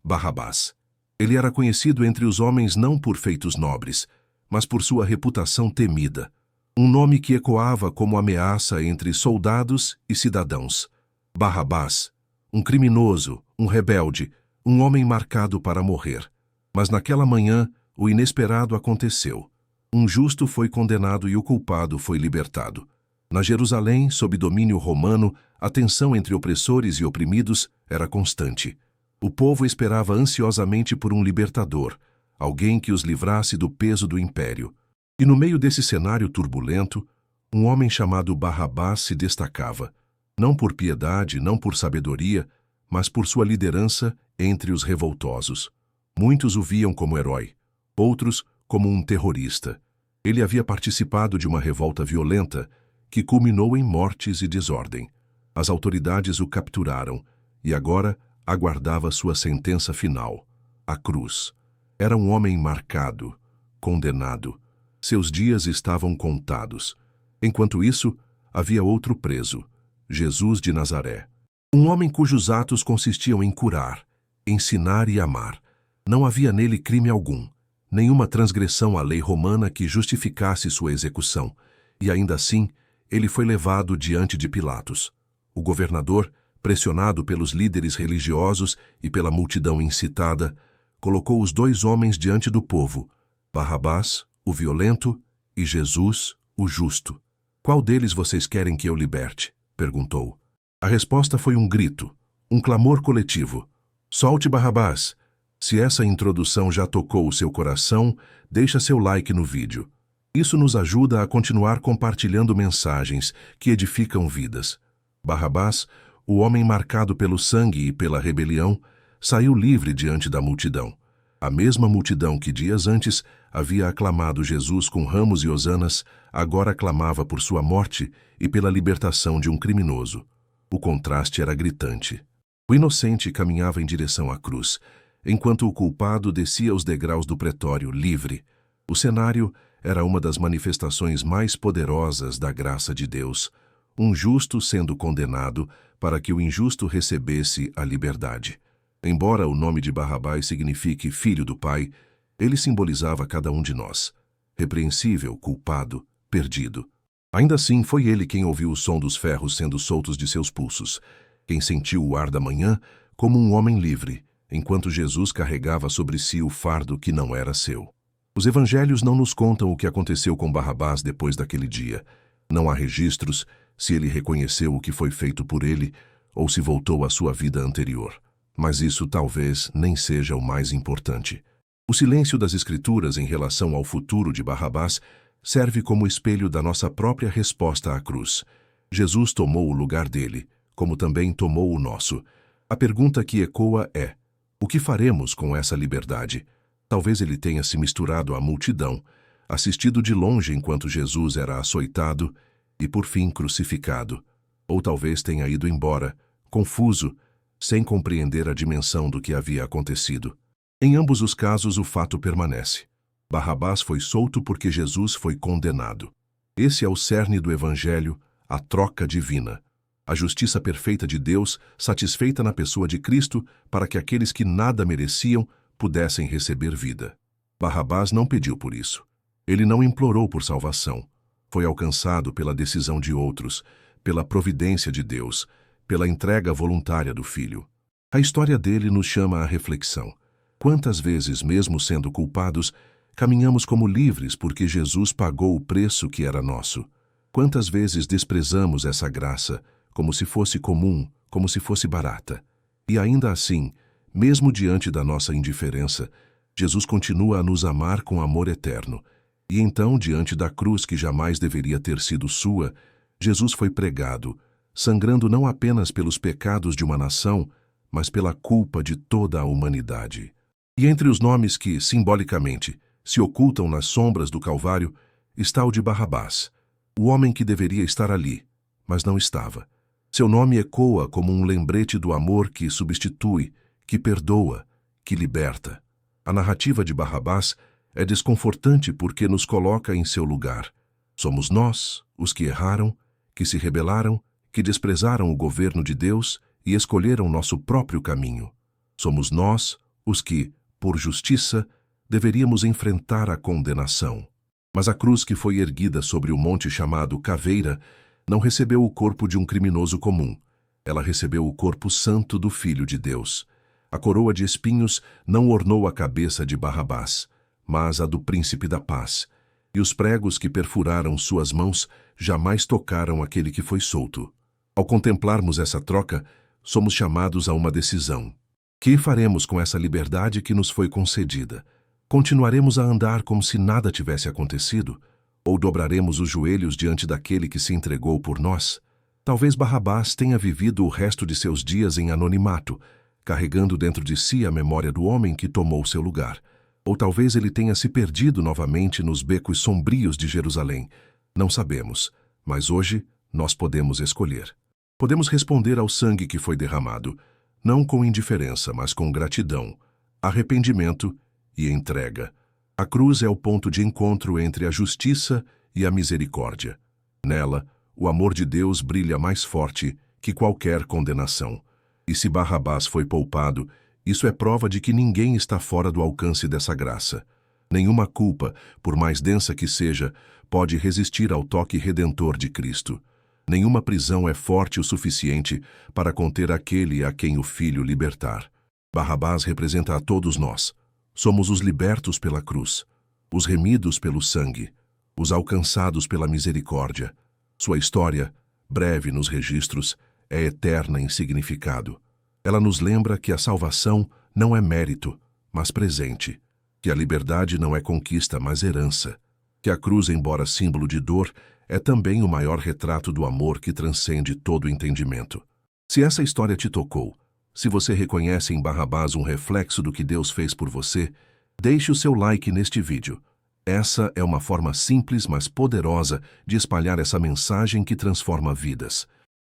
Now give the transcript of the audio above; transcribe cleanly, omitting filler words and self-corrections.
Barrabás. Ele era conhecido entre os homens não por feitos nobres, mas por sua reputação temida. Um nome que ecoava como ameaça entre soldados e cidadãos. Barrabás, um criminoso, um rebelde, um homem marcado para morrer. Mas naquela manhã, o inesperado aconteceu. Um justo foi condenado e o culpado foi libertado. Na Jerusalém, sob domínio romano, a tensão entre opressores e oprimidos era constante. O povo esperava ansiosamente por um libertador, alguém que os livrasse do peso do império. E no meio desse cenário turbulento, um homem chamado Barrabás se destacava, não por piedade, não por sabedoria, mas por sua liderança entre os revoltosos. Muitos o viam como herói, outros como um terrorista. Ele havia participado de uma revolta violenta que culminou em mortes e desordem. As autoridades o capturaram e agora aguardava sua sentença final, a cruz. Era um homem marcado, condenado. Seus dias estavam contados. Enquanto isso, havia outro preso, Jesus de Nazaré. Um homem cujos atos consistiam em curar, ensinar e amar. Não havia nele crime algum, nenhuma transgressão à lei romana que justificasse sua execução. E ainda assim, ele foi levado diante de Pilatos. O governador, pressionado pelos líderes religiosos e pela multidão incitada, colocou os dois homens diante do povo, Barrabás, o violento, e Jesus, o justo. Qual deles vocês querem que eu liberte? Perguntou. A resposta foi um grito, um clamor coletivo. Solte Barrabás! Se essa introdução já tocou o seu coração, deixa seu like no vídeo. Isso nos ajuda a continuar compartilhando mensagens que edificam vidas. Barrabás, o homem marcado pelo sangue e pela rebelião, saiu livre diante da multidão. A mesma multidão que dias antes havia aclamado Jesus com ramos e hosanas, agora clamava por sua morte e pela libertação de um criminoso. O contraste era gritante. O inocente caminhava em direção à cruz, enquanto o culpado descia os degraus do pretório, livre. O cenário era uma das manifestações mais poderosas da graça de Deus, um justo sendo condenado para que o injusto recebesse a liberdade. Embora o nome de Barrabás signifique filho do Pai, ele simbolizava cada um de nós. Repreensível, culpado, perdido. Ainda assim, foi ele quem ouviu o som dos ferros sendo soltos de seus pulsos, quem sentiu o ar da manhã como um homem livre, enquanto Jesus carregava sobre si o fardo que não era seu. Os evangelhos não nos contam o que aconteceu com Barrabás depois daquele dia. Não há registros se ele reconheceu o que foi feito por ele ou se voltou à sua vida anterior. Mas isso talvez nem seja o mais importante. O silêncio das Escrituras em relação ao futuro de Barrabás serve como espelho da nossa própria resposta à cruz. Jesus tomou o lugar dele, como também tomou o nosso. A pergunta que ecoa é: o que faremos com essa liberdade? Talvez ele tenha se misturado à multidão, assistido de longe enquanto Jesus era açoitado e, por fim, crucificado. Ou talvez tenha ido embora, confuso, sem compreender a dimensão do que havia acontecido. Em ambos os casos, o fato permanece. Barrabás foi solto porque Jesus foi condenado. Esse é o cerne do Evangelho, a troca divina. A justiça perfeita de Deus, satisfeita na pessoa de Cristo, para que aqueles que nada mereciam pudessem receber vida. Barrabás não pediu por isso. Ele não implorou por salvação. Foi alcançado pela decisão de outros, pela providência de Deus, pela entrega voluntária do Filho. A história dele nos chama à reflexão. Quantas vezes, mesmo sendo culpados, caminhamos como livres porque Jesus pagou o preço que era nosso? Quantas vezes desprezamos essa graça, como se fosse comum, como se fosse barata? E ainda assim, mesmo diante da nossa indiferença, Jesus continua a nos amar com amor eterno. E então, diante da cruz que jamais deveria ter sido sua, Jesus foi pregado, sangrando não apenas pelos pecados de uma nação, mas pela culpa de toda a humanidade. E entre os nomes que, simbolicamente, se ocultam nas sombras do Calvário, está o de Barrabás, o homem que deveria estar ali, mas não estava. Seu nome ecoa como um lembrete do amor que substitui, que perdoa, que liberta. A narrativa de Barrabás é desconfortante porque nos coloca em seu lugar. Somos nós, os que erraram, que se rebelaram, que desprezaram o governo de Deus e escolheram nosso próprio caminho. Somos nós, os que, por justiça, deveríamos enfrentar a condenação. Mas a cruz que foi erguida sobre o monte chamado Caveira não recebeu o corpo de um criminoso comum. Ela recebeu o corpo santo do Filho de Deus. A coroa de espinhos não ornou a cabeça de Barrabás, mas a do príncipe da paz. E os pregos que perfuraram suas mãos jamais tocaram aquele que foi solto. Ao contemplarmos essa troca, somos chamados a uma decisão. Que faremos com essa liberdade que nos foi concedida? Continuaremos a andar como se nada tivesse acontecido? Ou dobraremos os joelhos diante daquele que se entregou por nós? Talvez Barrabás tenha vivido o resto de seus dias em anonimato, carregando dentro de si a memória do homem que tomou seu lugar. Ou talvez ele tenha se perdido novamente nos becos sombrios de Jerusalém. Não sabemos, mas hoje nós podemos escolher. Podemos responder ao sangue que foi derramado, não com indiferença, mas com gratidão, arrependimento e entrega. A cruz é o ponto de encontro entre a justiça e a misericórdia. Nela, o amor de Deus brilha mais forte que qualquer condenação. E se Barrabás foi poupado, isso é prova de que ninguém está fora do alcance dessa graça. Nenhuma culpa, por mais densa que seja, pode resistir ao toque redentor de Cristo. Nenhuma prisão é forte o suficiente para conter aquele a quem o Filho libertar. Barrabás representa a todos nós. Somos os libertos pela cruz, os remidos pelo sangue, os alcançados pela misericórdia. Sua história, breve nos registros, é eterna em significado. Ela nos lembra que a salvação não é mérito, mas presente, que a liberdade não é conquista, mas herança, que a cruz, embora símbolo de dor, é também o maior retrato do amor que transcende todo entendimento. Se essa história te tocou, se você reconhece em Barrabás um reflexo do que Deus fez por você, deixe o seu like neste vídeo. Essa é uma forma simples, mas poderosa de espalhar essa mensagem que transforma vidas.